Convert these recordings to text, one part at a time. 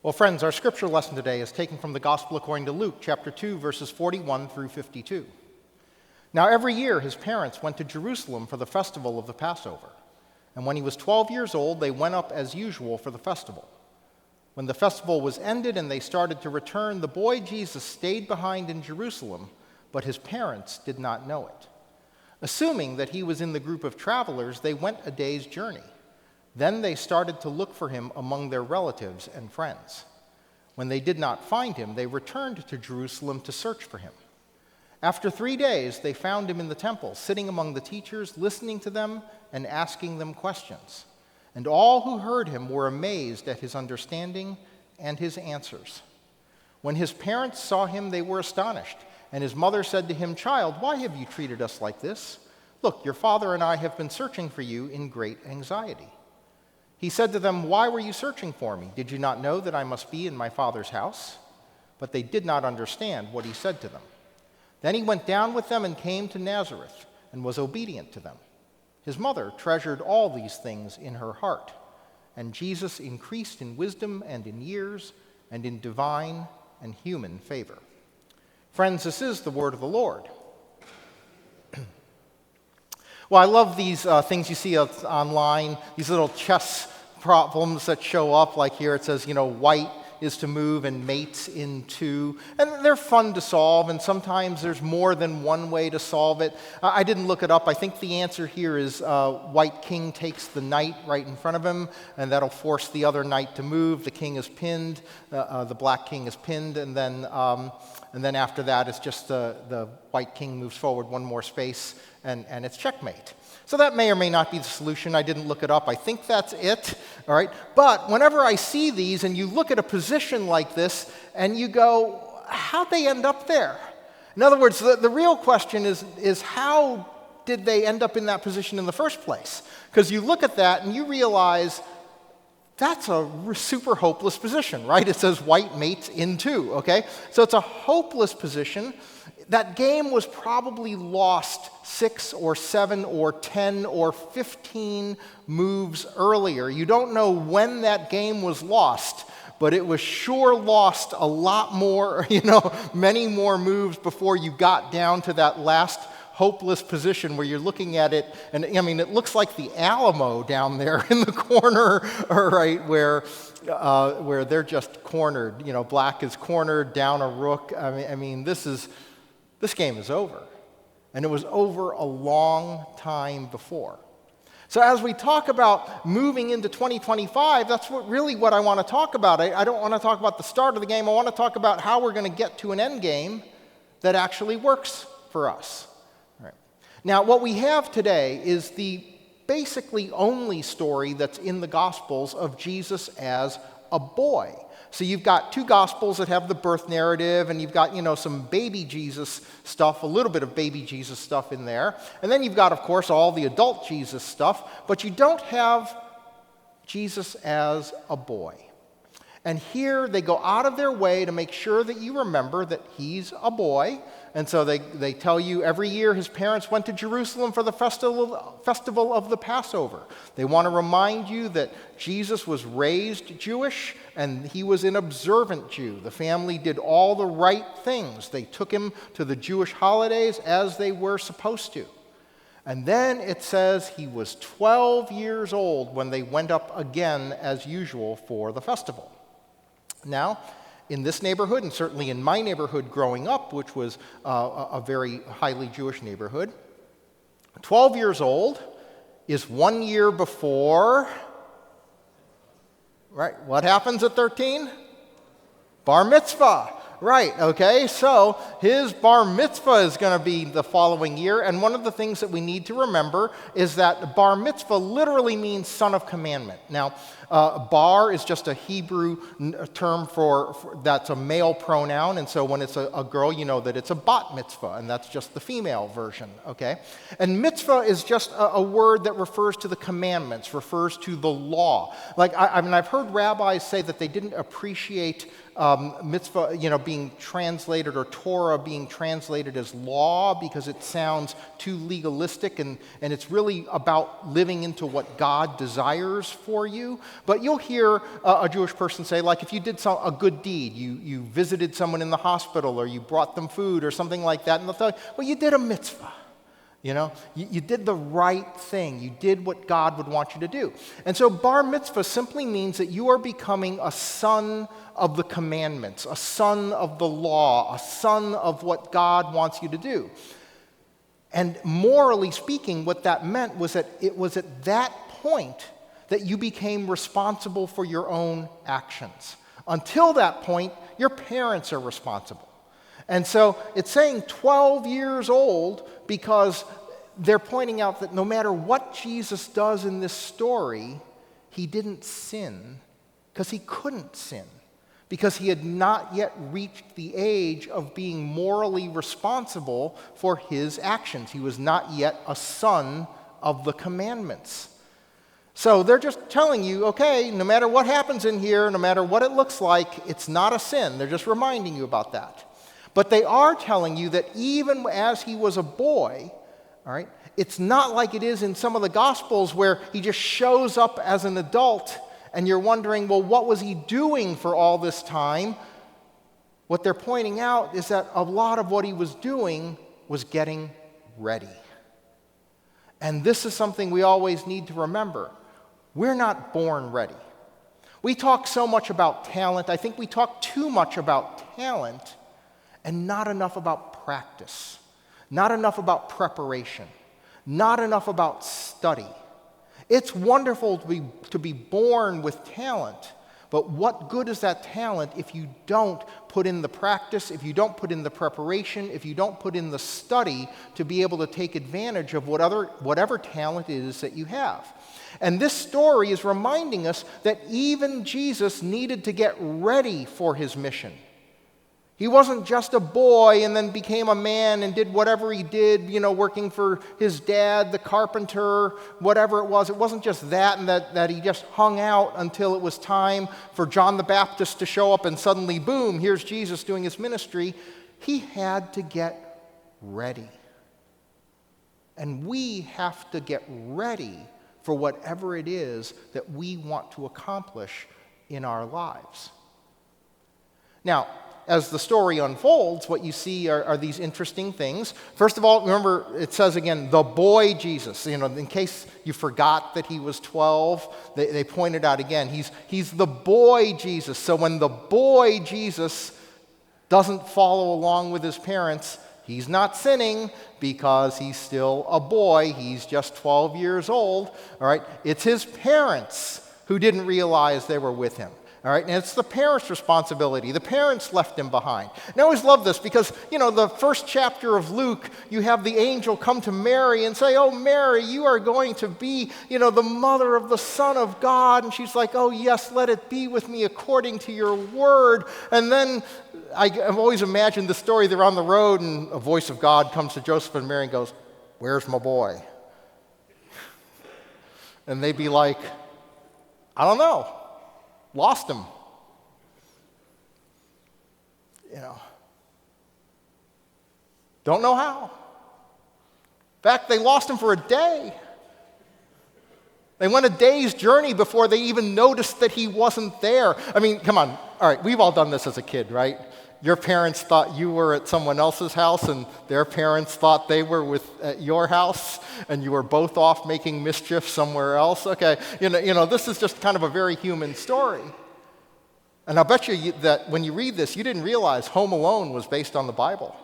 Well, friends, our scripture lesson today is taken from the Gospel according to Luke, chapter 2, verses 41 through 52. Now, every year his parents went to Jerusalem for the festival of the Passover. And when he was 12 years old, they went up as usual for the festival. When the festival was ended and they started to return, the boy Jesus stayed behind in Jerusalem, but his parents did not know it. Assuming that he was in the group of travelers, they went a day's journey. Then they started to look for him among their relatives and friends. When they did not find him, they returned to Jerusalem to search for him. After 3 days, they found him in the temple, sitting among the teachers, listening to them and asking them questions. And all who heard him were amazed at his understanding and his answers. When his parents saw him, they were astonished. And his mother said to him, "Child, why have you treated us like this? Look, your father and I have been searching for you in great anxiety." He said to them, "Why were you searching for me? Did you not know that I must be in my father's house?" But they did not understand what he said to them. Then he went down with them and came to Nazareth and was obedient to them. His mother treasured all these things in her heart, and Jesus increased in wisdom and in years and in divine and human favor. Friends, this is the word of the Lord. Well, I love these things you see online, these little chess problems that show up, like here it says, white is to move and mates in two. And they're fun to solve, and sometimes there's more than one way to solve it. I didn't look it up. I think the answer here is white king takes the knight right in front of him, and that'll force the other knight to move. The king is pinned, the black king is pinned, and then after that it's just the white king moves forward one more space, and it's checkmate. So that may or may not be the solution. I didn't look it up. I think that's it, all right? But whenever I see these and you look at a position like this and you go, how'd they end up there? In other words, the real question is how did they end up in that position in the first place? Because you look at that and you realize that's a super hopeless position, right? It says white mates in two, okay? So it's a hopeless position. That game was probably lost 6 or 7 or 10 or 15 moves earlier. You don't know when that game was lost, but it was sure lost a lot more, many more moves before you got down to that last hopeless position where you're looking at it, and it looks like the Alamo down there in the corner, right, where they're just cornered. Black is cornered, down a rook. This game is over. And it was over a long time before. So as we talk about moving into 2025, that's what I want to talk about. I don't want to talk about the start of the game. I want to talk about how we're going to get to an end game that actually works for us. All right. Now, what we have today is the basically only story that's in the Gospels of Jesus as a boy. So you've got 2 Gospels that have the birth narrative, and you've got, some baby Jesus stuff, a little bit of baby Jesus stuff in there. And then you've got, of course, all the adult Jesus stuff, but you don't have Jesus as a boy. And here they go out of their way to make sure that you remember that he's a boy. And so they tell you every year his parents went to Jerusalem for the festival of the Passover. They want to remind you that Jesus was raised Jewish and he was an observant Jew. The family did all the right things. They took him to the Jewish holidays as they were supposed to. And then it says he was 12 years old when they went up again as usual for the festival. Now, in this neighborhood, and certainly in my neighborhood growing up, which was a very highly Jewish neighborhood, 12 years old is 1 year before, right? What happens at 13? Bar mitzvah. Right, okay, so his bar mitzvah is going to be the following year, and one of the things that we need to remember is that bar mitzvah literally means son of commandment. Now, bar is just a Hebrew term for that's a male pronoun, and so when it's a girl, you know that it's a bat mitzvah, and that's just the female version, okay? And mitzvah is just a word that refers to the commandments, refers to the law. Like, I've heard rabbis say that they didn't appreciate mitzvah, being being translated, or Torah being translated as law because it sounds too legalistic, and it's really about living into what God desires for you. But you'll hear a Jewish person say, like, if you did a good deed, you visited someone in the hospital, or you brought them food or something like that, and they'll tell you, well, you did a mitzvah. You did the right thing. You did what God would want you to do. And so bar mitzvah simply means that you are becoming a son of the commandments, a son of the law, a son of what God wants you to do. And morally speaking, what that meant was that it was at that point that you became responsible for your own actions. Until that point, your parents are responsible. And so it's saying 12 years old because they're pointing out that no matter what Jesus does in this story, he didn't sin because he couldn't sin, because he had not yet reached the age of being morally responsible for his actions. He was not yet a son of the commandments. So they're just telling you, okay, no matter what happens in here, no matter what it looks like, it's not a sin. They're just reminding you about that. But they are telling you that even as he was a boy, all right, it's not like it is in some of the Gospels where he just shows up as an adult and you're wondering, well, what was he doing for all this time? What they're pointing out is that a lot of what he was doing was getting ready. And this is something we always need to remember. We're not born ready. We talk so much about talent. I think we talk too much about talent and not enough about practice, not enough about preparation, not enough about study. It's wonderful to be born with talent, but what good is that talent if you don't put in the practice, if you don't put in the preparation, if you don't put in the study to be able to take advantage of whatever talent it is that you have? And this story is reminding us that even Jesus needed to get ready for his mission. He wasn't just a boy and then became a man and did whatever he did, working for his dad, the carpenter, whatever it was. It wasn't just that, and that he just hung out until it was time for John the Baptist to show up and suddenly, boom, here's Jesus doing his ministry. He had to get ready. And we have to get ready for whatever it is that we want to accomplish in our lives. Now, as the story unfolds, what you see are these interesting things. First of all, remember, it says again, the boy Jesus. In case you forgot that he was 12, they pointed out again, he's the boy Jesus. So when the boy Jesus doesn't follow along with his parents, he's not sinning because he's still a boy. He's just 12 years old. All right, it's his parents who didn't realize they were with him. All right, and it's the parents' responsibility. The parents left him behind. And I always love this because, the first chapter of Luke, you have the angel come to Mary and say, oh, Mary, you are going to be, the mother of the Son of God. And she's like, oh, yes, let it be with me according to your word. And then I've always imagined the story. They're on the road and a voice of God comes to Joseph and Mary and goes, where's my boy? And they'd be like, I don't know. Lost him. Don't know how. In fact, they lost him for a day. They went a day's journey before they even noticed that he wasn't there. I mean, come on. All right, we've all done this as a kid, right? Your parents thought you were at someone else's house, and their parents thought they were at your house, and you were both off making mischief somewhere else. Okay, this is just kind of a very human story. And I'll bet you that when you read this, you didn't realize Home Alone was based on the Bible.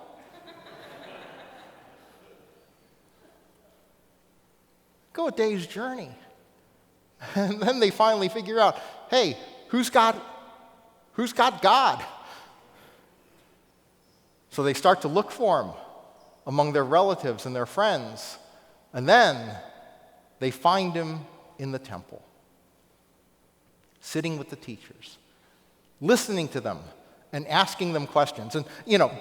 Go a day's journey. And then they finally figure out, hey, who's got God? So they start to look for him among their relatives and their friends. And then they find him in the temple, sitting with the teachers, listening to them and asking them questions. And,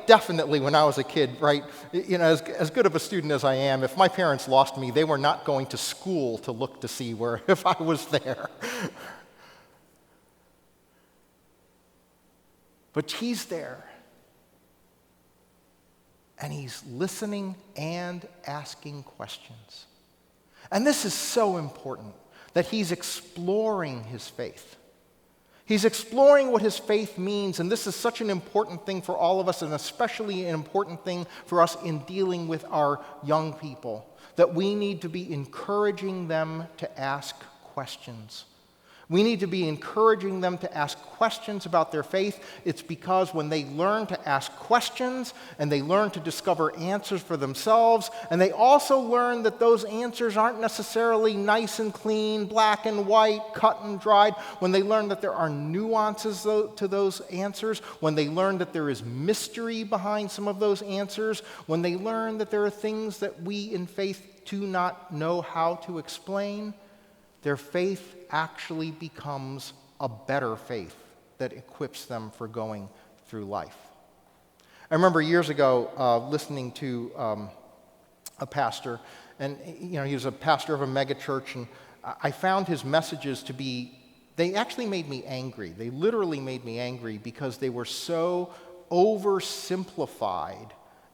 definitely when I was a kid, right, as good of a student as I am, if my parents lost me, they were not going to school to look to see if I was there. But he's there. and he's listening and asking questions. And this is so important, that he's exploring his faith. He's exploring what his faith means, and this is such an important thing for all of us, and especially an important thing for us in dealing with our young people, that we need to be encouraging them to ask questions. We need to be encouraging them to ask questions about their faith. It's because when they learn to ask questions and they learn to discover answers for themselves, and they also learn that those answers aren't necessarily nice and clean, black and white, cut and dried, when they learn that there are nuances to those answers, when they learn that there is mystery behind some of those answers, when they learn that there are things that we in faith do not know how to explain, their faith actually becomes a better faith that equips them for going through life. I remember years ago listening to a pastor, and he was a pastor of a megachurch, and I found his messages to be, they actually made me angry. They literally made me angry because they were so oversimplified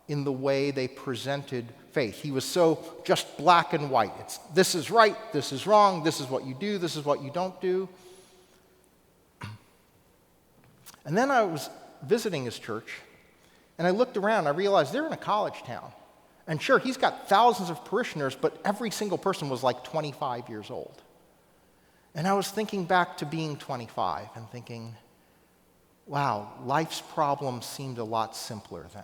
in the way they presented faith. He was so just black and white. It's this is right, this is wrong, this is what you do, this is what you don't do. And then I was visiting his church, and I looked around, I realized they're in a college town. And sure, he's got thousands of parishioners, but every single person was like 25 years old. And I was thinking back to being 25 and thinking, wow, life's problems seemed a lot simpler then.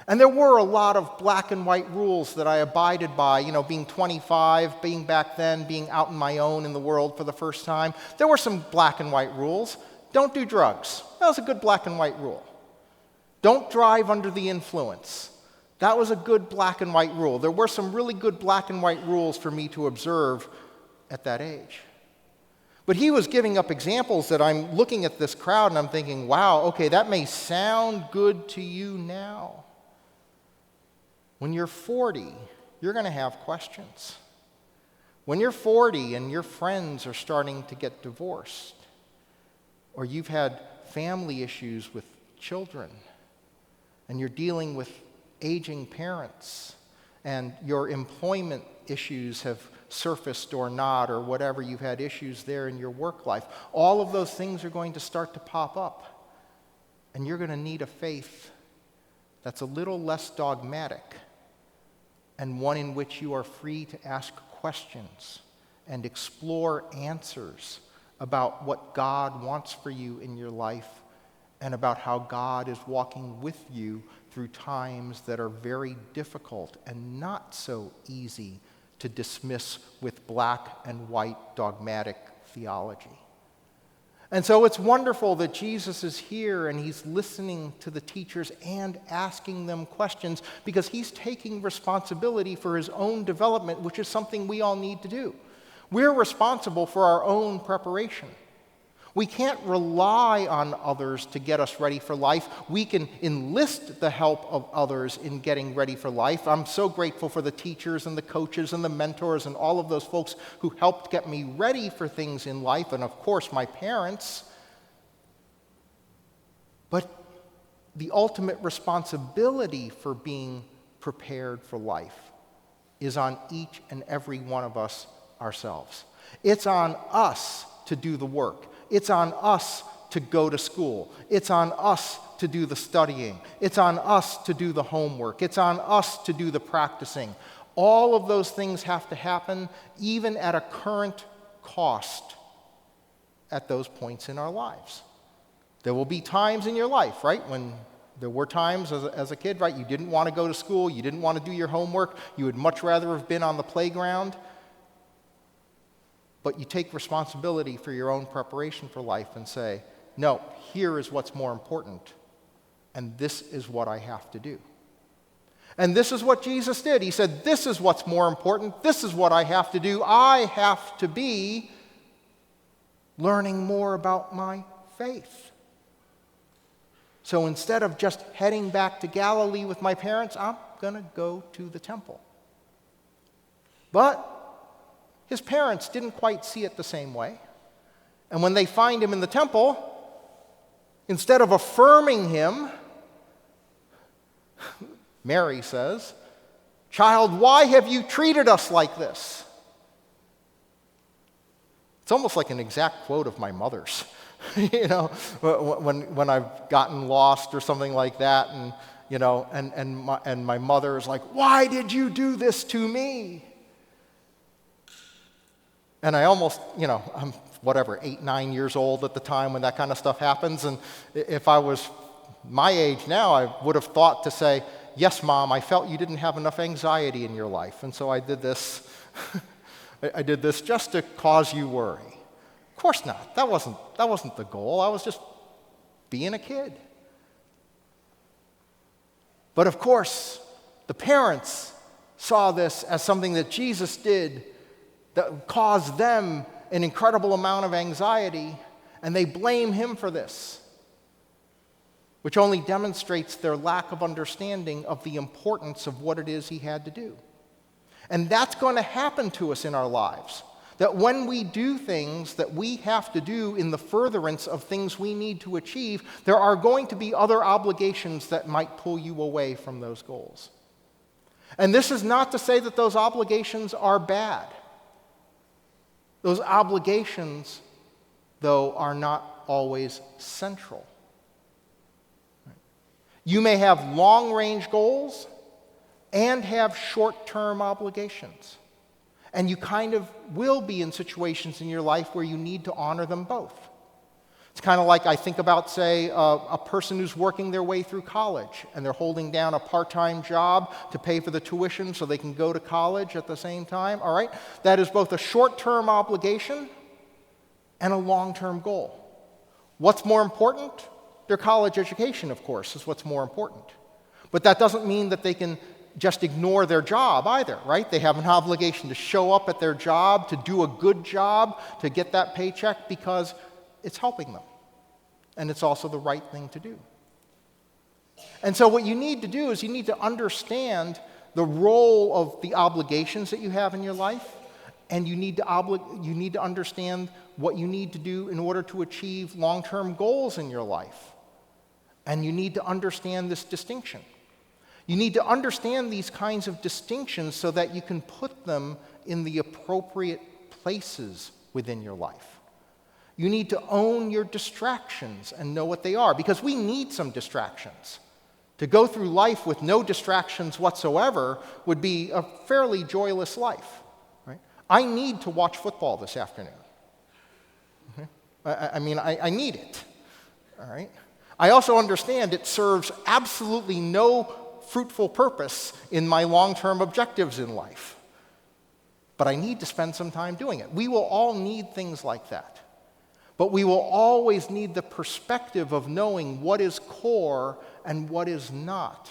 And there were a lot of black and white rules that I abided by, being 25, being back then, being out on my own in the world for the first time. There were some black and white rules. Don't do drugs. That was a good black and white rule. Don't drive under the influence. That was a good black and white rule. There were some really good black and white rules for me to observe at that age. But he was giving up examples that I'm looking at this crowd and I'm thinking, wow, okay, that may sound good to you now. When you're 40, you're going to have questions. When you're 40 and your friends are starting to get divorced, or you've had family issues with children, and you're dealing with aging parents, and your employment issues have surfaced or not, or whatever, you've had issues there in your work life, all of those things are going to start to pop up. And you're going to need a faith that's a little less dogmatic, and one in which you are free to ask questions and explore answers about what God wants for you in your life, and about how God is walking with you through times that are very difficult and not so easy to dismiss with black and white dogmatic theology. And so it's wonderful that Jesus is here and he's listening to the teachers and asking them questions, because he's taking responsibility for his own development, which is something we all need to do. We're responsible for our own preparation. We can't rely on others to get us ready for life. We can enlist the help of others in getting ready for life. I'm so grateful for the teachers and the coaches and the mentors and all of those folks who helped get me ready for things in life, and of course my parents. But the ultimate responsibility for being prepared for life is on each and every one of us ourselves. It's on us to do the work. It's on us to go to school. It's on us to do the studying. It's on us to do the homework. It's on us to do the practicing. All of those things have to happen, even at a current cost, at those points in our lives. There will be times in your life, right, when there were times as a kid, right, you didn't want to go to school, you didn't want to do your homework, you would much rather have been on the playground. But you take responsibility for your own preparation for life and say, no, here is what's more important, and this is what I have to do. And this is what Jesus did. He said, this is what's more important, this is what I have to do. I have to be learning more about my faith. So instead of just heading back to Galilee with my parents, I'm going to go to the temple. But his parents didn't quite see it the same way. And when they find him in the temple, instead of affirming him, Mary says, "Child, why have you treated us like this?" It's almost like an exact quote of my mother's. When I've gotten lost or something like that, and my mother is like, "Why did you do this to me?" And I almost, I'm 8, 9 years old at the time when that kind of stuff happens. And if I was my age now, I would have thought to say, "Yes, Mom, I felt you didn't have enough anxiety in your life, and so I did this. I did this just to cause you worry." Of course not. That wasn't the goal. I was just being a kid. But of course, the parents saw this as something that Jesus did that caused them an incredible amount of anxiety, and they blame him for this, which only demonstrates their lack of understanding of the importance of what it is he had to do. And that's going to happen to us in our lives. That when we do things that we have to do in the furtherance of things we need to achieve, there are going to be other obligations that might pull you away from those goals. And this is not to say that those obligations are bad. Those obligations, though, are not always central. You may have long-range goals and have short-term obligations. And you kind of will be in situations in your life where you need to honor them both. It's kind of like I think about, say, a person who's working their way through college and they're holding down a part-time job to pay for the tuition so they can go to college at the same time, all right? That is both a short-term obligation and a long-term goal. What's more important? Their college education, of course, is what's more important. But that doesn't mean that they can just ignore their job either, right? They have an obligation to show up at their job, to do a good job, to get that paycheck because it's helping them. And it's also the right thing to do. And so what you need to do is you need to understand the role of the obligations that you have in your life, and you need to understand what you need to do in order to achieve long-term goals in your life. And you need to understand this distinction. You need to understand these kinds of distinctions so that you can put them in the appropriate places within your life. You need to own your distractions and know what they are, because we need some distractions. To go through life with no distractions whatsoever would be a fairly joyless life. Right? I need to watch football this afternoon. Okay? I need it. All right? I also understand it serves absolutely no fruitful purpose in my long-term objectives in life. But I need to spend some time doing it. We will all need things like that. But we will always need the perspective of knowing what is core and what is not.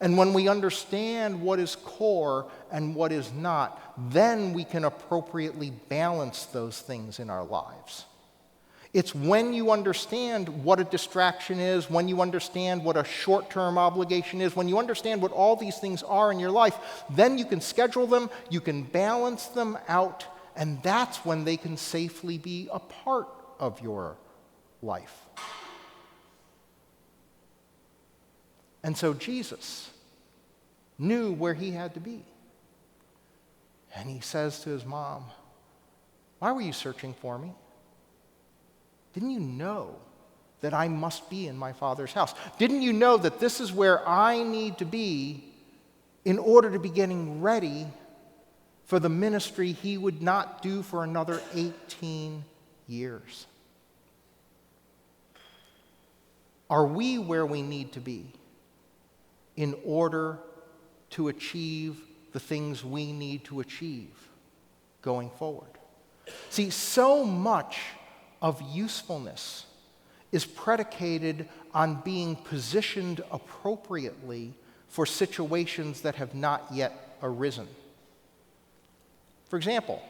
And when we understand what is core and what is not, then we can appropriately balance those things in our lives. It's when you understand what a distraction is, when you understand what a short-term obligation is, when you understand what all these things are in your life, then you can schedule them, you can balance them out, and that's when they can safely be a part of your life. And so Jesus knew where he had to be. And he says to his mom, "Why were you searching for me? Didn't you know that I must be in my Father's house? Didn't you know that this is where I need to be in order to be getting ready for the ministry he would not do for another 18 years?" Are we where we need to be in order to achieve the things we need to achieve going forward? See, so much of usefulness is predicated on being positioned appropriately for situations that have not yet arisen. For example,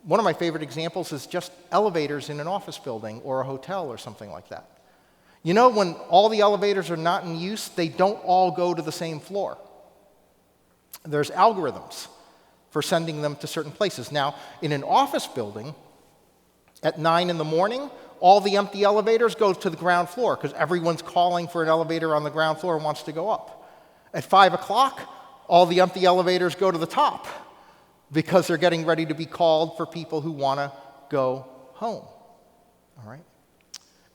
one of my favorite examples is just elevators in an office building or a hotel or something like that. You know, when all the elevators are not in use, they don't all go to the same floor. There's algorithms for sending them to certain places. Now, in an office building, at 9 in the morning, all the empty elevators go to the ground floor because everyone's calling for an elevator on the ground floor and wants to go up. At 5 o'clock, all the empty elevators go to the top because they're getting ready to be called for people who want to go home. All right?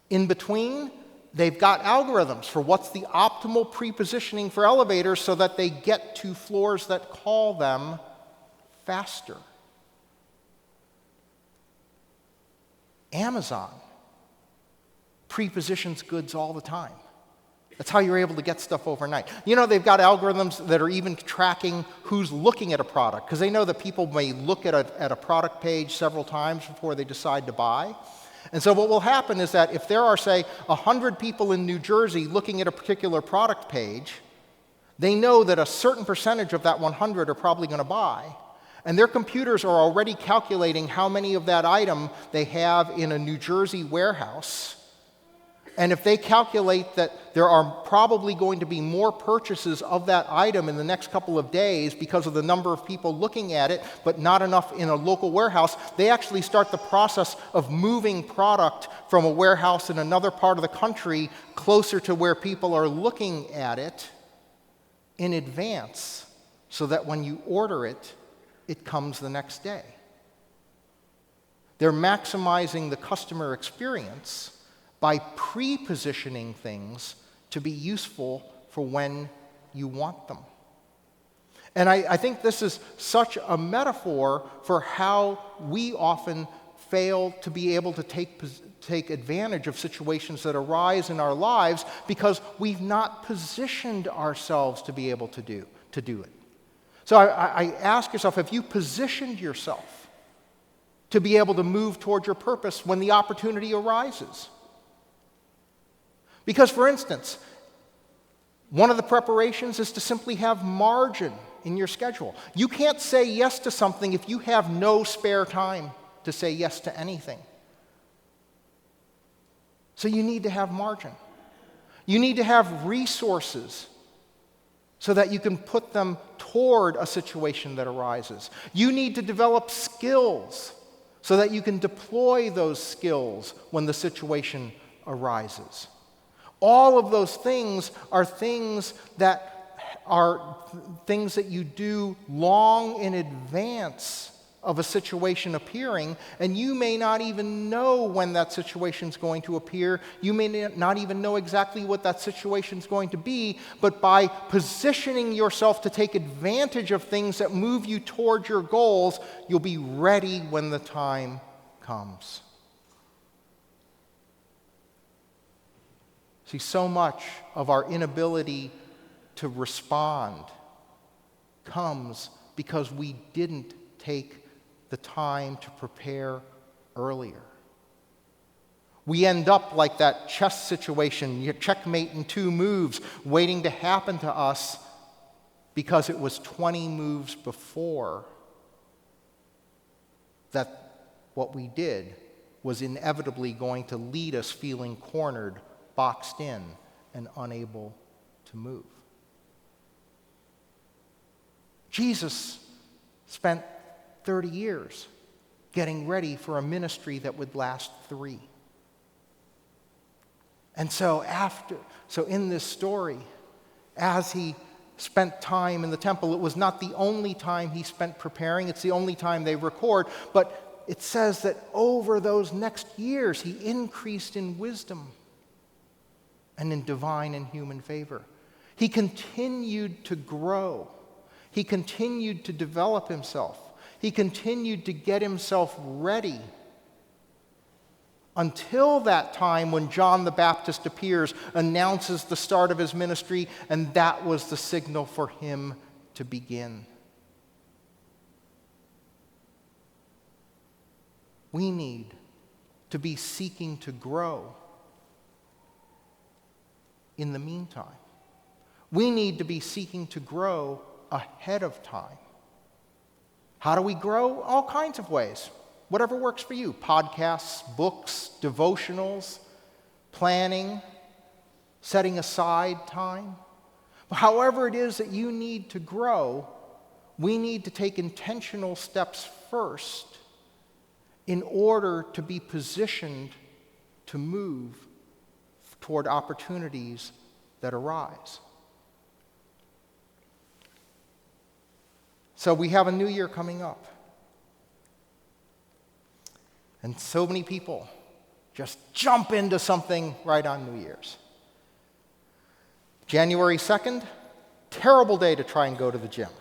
In between, they've got algorithms for what's the optimal prepositioning for elevators so that they get to floors that call them faster. Amazon prepositions goods all the time. That's how you're able to get stuff overnight. You know, they've got algorithms that are even tracking who's looking at a product, because they know that people may look at a product page several times before they decide to buy. And so what will happen is that if there are, say, 100 people in New Jersey looking at a particular product page, they know that a certain percentage of that 100 are probably going to buy. And their computers are already calculating how many of that item they have in a New Jersey warehouse. And if they calculate that there are probably going to be more purchases of that item in the next couple of days because of the number of people looking at it, but not enough in a local warehouse, they actually start the process of moving product from a warehouse in another part of the country closer to where people are looking at it in advance, so that when you order it, it comes the next day. They're maximizing the customer experience by pre-positioning things to be useful for when you want them. And I think this is such a metaphor for how we often fail to be able to take advantage of situations that arise in our lives because we've not positioned ourselves to be able to do it. So I ask yourself, have you positioned yourself to be able to move toward your purpose when the opportunity arises? Because, for instance, one of the preparations is to simply have margin in your schedule. You can't say yes to something if you have no spare time to say yes to anything. So you need to have margin. You need to have resources so that you can put them toward a situation that arises. You need to develop skills so that you can deploy those skills when the situation arises. All of those things are things that you do long in advance of a situation appearing, and you may not even know when that situation is going to appear. You may not even know exactly what that situation is going to be, but by positioning yourself to take advantage of things that move you toward your goals, you'll be ready when the time comes. See, so much of our inability to respond comes because we didn't take the time to prepare earlier. We end up like that chess situation, you checkmate in 2 moves, waiting to happen to us because it was 20 moves before that what we did was inevitably going to lead us feeling cornered, boxed in, and unable to move. Jesus spent 30 years getting ready for a ministry that would last 3. And so in this story, as he spent time in the temple, it was not the only time he spent preparing, it's the only time they record, but it says that over those next years, he increased in wisdom and in divine and human favor. He continued to grow. He continued to develop himself. He continued to get himself ready until that time when John the Baptist appears, announces the start of his ministry, and that was the signal for him to begin. We need to be seeking to grow in the meantime. We need to be seeking to grow ahead of time. How do we grow? All kinds of ways. Whatever works for you. Podcasts, books, devotionals, planning, setting aside time. However it is that you need to grow, we need to take intentional steps first in order to be positioned to move toward opportunities that arise. So we have a new year coming up. And so many people just jump into something right on New Year's. January 2nd, terrible day to try and go to the gym.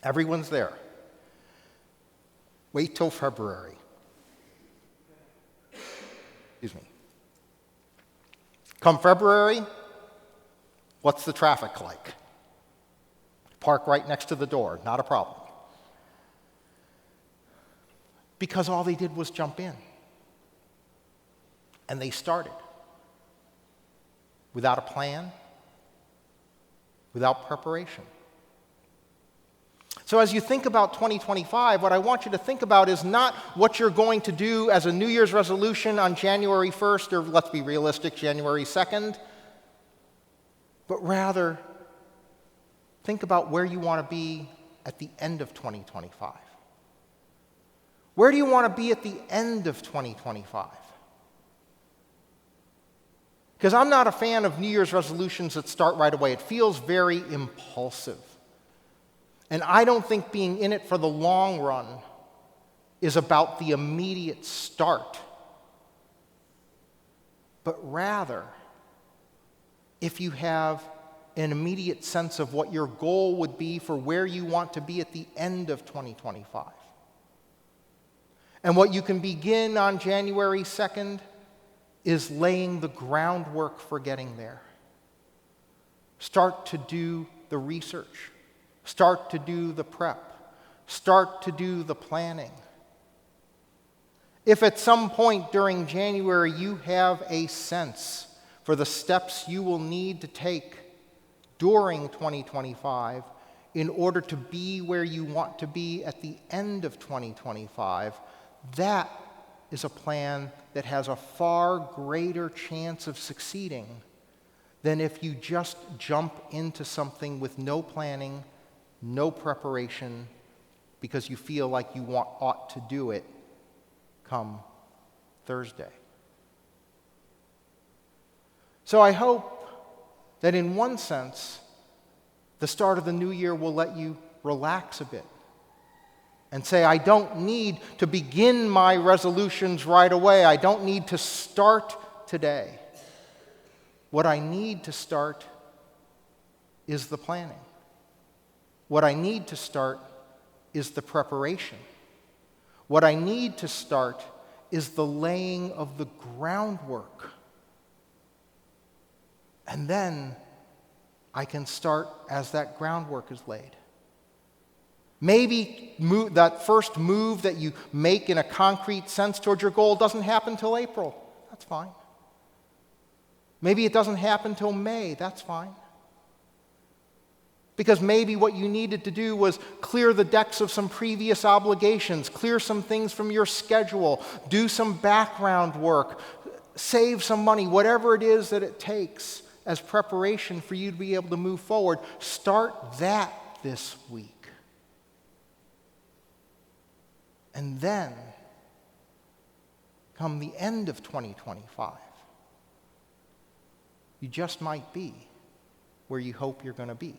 Everyone's there. Wait till February. Excuse me. Come February, what's the traffic like? Park right next to the door, not a problem. Because all they did was jump in. And they started. Without a plan, without preparation. So as you think about 2025, what I want you to think about is not what you're going to do as a New Year's resolution on January 1st, or let's be realistic, January 2nd, but rather think about where you want to be at the end of 2025. Where do you want to be at the end of 2025? Because I'm not a fan of New Year's resolutions that start right away. It feels very impulsive. And I don't think being in it for the long run is about the immediate start. But rather, if you have an immediate sense of what your goal would be for where you want to be at the end of 2025, and what you can begin on January 2nd is laying the groundwork for getting there. Start to do the research. Start to do the prep. Start to do the planning. If at some point during January you have a sense for the steps you will need to take during 2025 in order to be where you want to be at the end of 2025, that is a plan that has a far greater chance of succeeding than if you just jump into something with no planning, no preparation, because you feel like you ought to do it come Thursday. So I hope that in one sense, the start of the new year will let you relax a bit and say, I don't need to begin my resolutions right away. I don't need to start today. What I need to start is the planning. What I need to start is the preparation. What I need to start is the laying of the groundwork. And then I can start as that groundwork is laid. Maybe that first move that you make in a concrete sense towards your goal doesn't happen till April. That's fine. Maybe it doesn't happen till May. That's fine. Because maybe what you needed to do was clear the decks of some previous obligations, clear some things from your schedule, do some background work, save some money, whatever it is that it takes as preparation for you to be able to move forward. Start that this week. And then, come the end of 2025, you just might be where you hope you're going to be.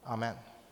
Amen.